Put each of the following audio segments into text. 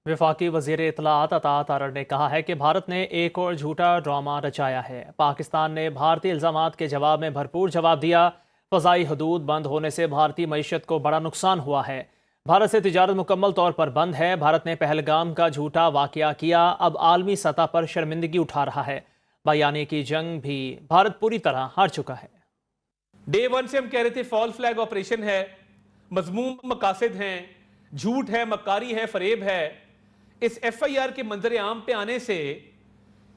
वफाकी वज़ीर इत्तलाआत अता तारड़ ने कहा है कि भारत ने एक और झूठा ड्रामा रचाया है। पाकिस्तान ने भारतीय इल्ज़ामात के जवाब में भरपूर जवाब दिया। फ़ज़ाई हदूद बंद होने से भारतीय मईशत को बड़ा नुकसान हुआ है। भारत से तिजारत मुकम्मल तौर पर बंद है। भारत ने पहलगाम का झूठा वाक़या किया, अब आलमी सतह पर शर्मिंदगी उठा रहा है। बयानी की जंग भी भारत पूरी तरह हार चुका है। डे वन से हम कह रहे थे फॉल फ्लैग ऑपरेशन है, मजमूम मकासद हैं, झूठ है, मक्कारी है, फरेब है। इस एफआईआर के मंजर आम पे आने से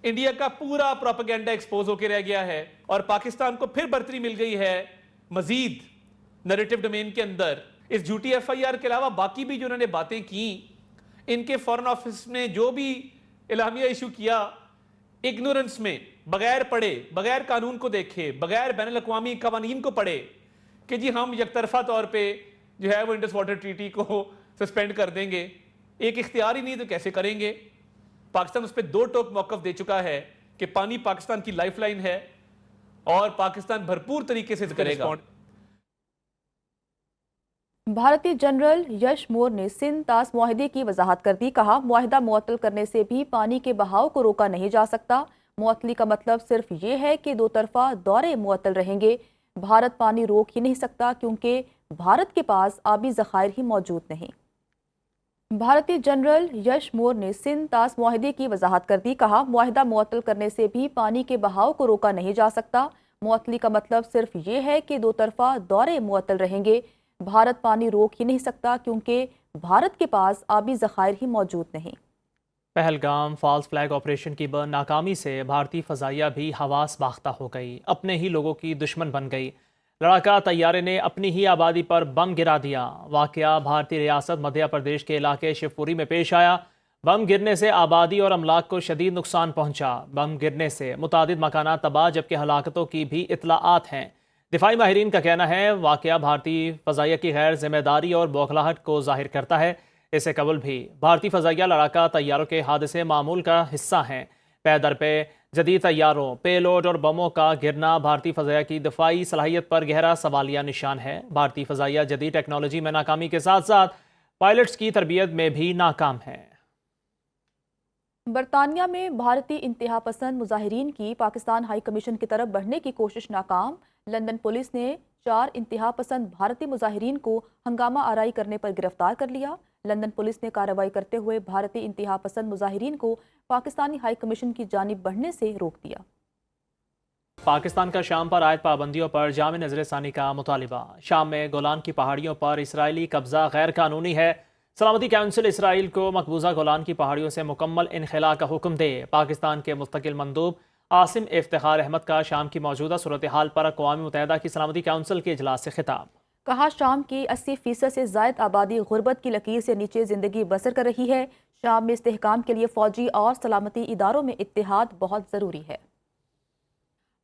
इंडिया का पूरा प्रोपेगेंडा एक्सपोज होकर रह गया है और पाकिस्तान को फिर बर्तरी मिल गई है मजीद नैरेटिव डोमेन के अंदर। इस झूठी एफआईआर के अलावा बाकी भी जो उन्होंने बातें की, इनके फॉरेन ऑफिस ने जो भी इलामिया इशू किया, इग्नोरेंस में, बगैर पढ़े, बगैर कानून को देखे, बगैर बैनुल अक़वामी कवानीन को पढ़े कि जी हम यकतरफा तौर पे जो है वो इंडस वाटर ट्रीटी को सस्पेंड कर देंगे। एक इख्तियार ही नहीं तो कैसे करेंगे। पाकिस्तान उस पर दो टोक मौक़िफ़ दे चुका है कि पानी पाकिस्तान की लाइफलाइन है और पाकिस्तान भरपूर तरीके से करेगा। भारतीय जनरल यश मोर ने सिंध तास मुआहदे की वजाहत कर दी। कहा, मुआहदा मुअत्तल करने से भी पानी के बहाव को रोका नहीं जा सकता। मुअत्तली का मतलब सिर्फ ये है कि दो तरफा दौरे मुअत्तल रहेंगे। भारत पानी रोक ही नहीं सकता क्योंकि भारत के पास आबी ज़खायर ही मौजूद नहीं। भारतीय जनरल यश मोर ने सिंध तास मुआहदे की वजाहत कर दी। कहा, मुआहदा मुअत्तल करने से भी पानी के बहाव को रोका नहीं जा सकता। मुअत्तली का मतलब सिर्फ ये है कि दो तरफा दौरे मुअत्तल रहेंगे। भारत पानी रोक ही नहीं सकता क्योंकि भारत के पास आबी ज़खायर ही मौजूद नहीं। पहलगाम फॉल्स फ्लैग ऑपरेशन की नाकामी से भारतीय फ़ज़ाइया भी हवास बाख्ता हो गई, अपने ही लोगों की दुश्मन बन गई। लड़ाका तैयारे ने अपनी ही आबादी पर बम गिरा दिया। वाक़या भारतीय रियासत मध्य प्रदेश के इलाके शिवपुरी में पेश आया। बम गिरने से आबादी और अमलाक को शदीद नुकसान पहुंचा। बम गिरने से मुतादिद मकानात तबाह, जबकि हलाकतों की भी इत्तलाआत हैं। दिफाई माहिरीन का कहना है वाक़या भारतीय फ़ज़ाइया की गैर जिम्मेदारी और बौखलाहट को ज़ाहिर करता है। इससे कबल भी भारतीय फ़ज़ाइया लड़ाका तैयारों के हादसे मामूल का हिस्सा हैं। पै दर पे जदीद तैयारों, पेलोड और बमों का गिरना भारतीय फ़ज़ाइया की दफ़ाई सलाहियत पर गहरा सवालिया निशान है। भारतीय फ़ज़ाइया जदीद टेक्नोलॉजी में नाकामी के साथ साथ पायलट्स की तरबियत में भी नाकाम है। बरतानिया में भारतीय इंतहा पसंद मुजाहिरीन की पाकिस्तान हाई कमीशन की तरफ बढ़ने की कोशिश नाकाम। लंदन पुलिस ने 4 इंतहा पसंद भारतीय मुजाहिरीन को हंगामा आराई करने पर गिरफ्तार कर लिया। लंदन पुलिस ने कार्रवाई करते हुए भारतीय इंतहा पसंद मुजाहिरीन को पाकिस्तानी हाई कमीशन की जानिब बढ़ने से रोक दिया। पाकिस्तान का शाम पर आयद पाबंदियों पर जामे नज़रसानी का मुतालिबा। शाम में गोलान की पहाड़ियों पर इसराइली कब्जा गैर कानूनी है। सलामती काउंसिल इसराइल को मकबूजा गोलान की पहाड़ियों से मुकम्मल इनखला का हुक्म दे। पाकिस्तान के मुस्तकिल मंदूब आसिम इफ्तिखार अहमद का शाम की मौजूदा सूरत हाल पर अक़वाम मुत्तहिदा की सलामती काउंसिल के इजलास से खिताब। कहा, शाम की 80% से ज़ायद आबादी गुर्बत की लकीर से नीचे ज़िंदगी बसर कर रही है। शाम में इस्तेहकाम के लिए फ़ौजी और सलामती इदारों में इत्तेहाद बहुत ज़रूरी है।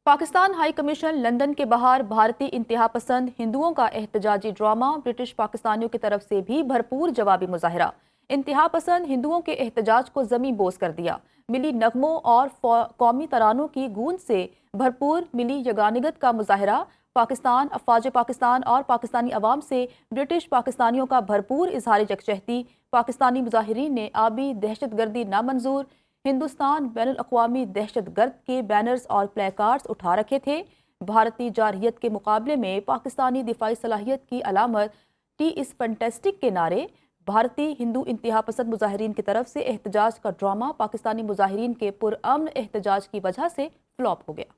पाकिस्तान हाई कमीशन लंदन के बाहर भारतीय इंतहा पसंद हिंदुओं का एहतजाजी ड्रामा। ब्रिटिश पाकिस्तानियों की तरफ से भी भरपूर जवाबी मुजाहरा। इंतहा पसंद हिंदुओं के एहतजाज को ज़मीं बोस कर दिया। मिली नगमों और कौमी तरानों की गूंज से भरपूर मिली यगानिगत का मुजाहरा। पाकिस्तान, अफवाज पाकिस्तान और पाकिस्तानी अवाम से ब्रिटिश पाकिस्तानियों का भरपूर इजहार यकजहती। पाकिस्तानी मुजाहिरीन ने आबी दहशत गर्दी नामंजूर, हिंदुस्तान बैनुल अक़वामी दहशत गर्द के बैनर्स और प्ले कार्ड्स उठा रखे थे। भारतीय जारहियत के मुकाबले में पाकिस्तानी दिफाई सलाहियत की अलामत टी इज़ फैंटेस्टिक के नारे। भारतीय हिंदू इंतहा पसंद मुजाहिरीन की तरफ से एहतजाज का ड्रामा पाकिस्तानी मुजाहिरीन के पुरअमन एहतजाज की वजह से फ्लॉप हो गया।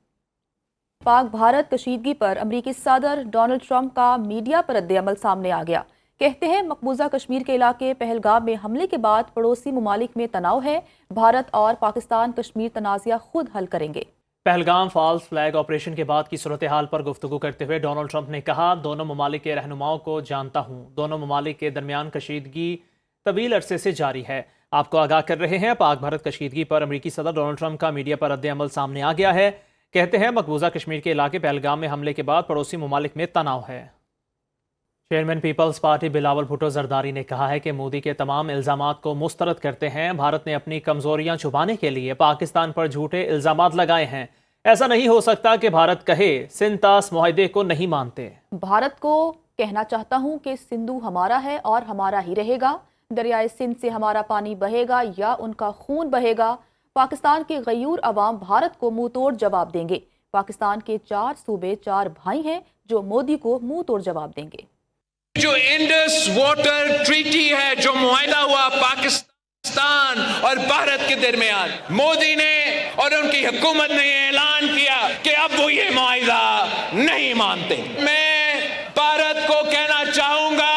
पाक भारत कशीदगी पर अमरीकी सदर डोनाल्ड ट्रंप का मीडिया पर रद्द-ए-अमल सामने आ गया। कहते हैं मकबूजा कश्मीर के इलाके पहलगाम में हमले के बाद पड़ोसी मुमालिक में तनाव है। भारत और पाकिस्तान कश्मीर तनाज़ा खुद हल करेंगे। पहलगाम फॉल्स फ्लैग ऑपरेशन के बाद की सूरत हाल पर गुफ्तगू करते हुए डोनाल्ड ट्रंप ने कहा, दोनों ममालिक के रहनुमाओं को जानता हूँ। दोनों ममालिक के दरमियान कशीदगी तवील अरसे से जारी है। आपको आगाह कर रहे हैं, पाक भारत कशीदगी पर अमरीकी सदर डोनाल्ड ट्रंप का मीडिया पर रद्द-ए-अमल सामने आ गया है। कहते हैं मकबूजा कश्मीर के इलाके पहलगाम में हमले के बाद पड़ोसी ममालिक में तनाव है। चेयरमैन पीपल्स पार्टी बिलावल भुट्टो जरदारी ने कहा है कि मोदी के तमाम इल्ज़ामात को मुस्तरद करते हैं। भारत ने अपनी कमजोरियां छुपाने के लिए पाकिस्तान पर झूठे इल्ज़ामात लगाए हैं। ऐसा नहीं हो सकता कि भारत कहे सिंध तास मुआहदे को नहीं मानते। भारत को कहना चाहता हूं कि सिंधु हमारा है और हमारा ही रहेगा। دریائے سندھ سے ہمارا پانی بہے گا یا ان کا خون بہے گا؟ پاکستان کے غیور عوام بھارت کو منہ توڑ جواب دیں گے۔ پاکستان کے 4 صوبے 4 بھائی ہیں جو مودی کو منہ توڑ جواب دیں گے۔ جو انڈس واٹر ٹریٹی ہے جو معاہدہ ہوا پاکستان اور بھارت کے درمیان، مودی نے اور ان کی حکومت نے اعلان کیا کہ اب وہ یہ معاہدہ نہیں مانتے۔ میں بھارت کو کہنا چاہوں گا،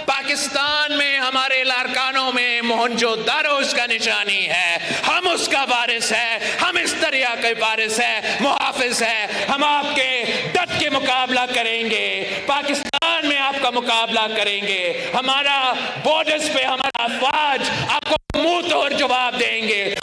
پاکستان میں ہمارے لاڑکانوں میں موہنجو داڑو اس کا نشانی ہے، ہم اس کا وارث ہے، ہم اس دریا کے وارث ہے، محافظ ہے، ہم آپ کے ڈٹ کے مقابلہ کریں گے، پاکستان میں آپ کا مقابلہ کریں گے، ہمارا بارڈرز پہ ہمارا افواج آپ کو منہ توڑ جواب دیں گے۔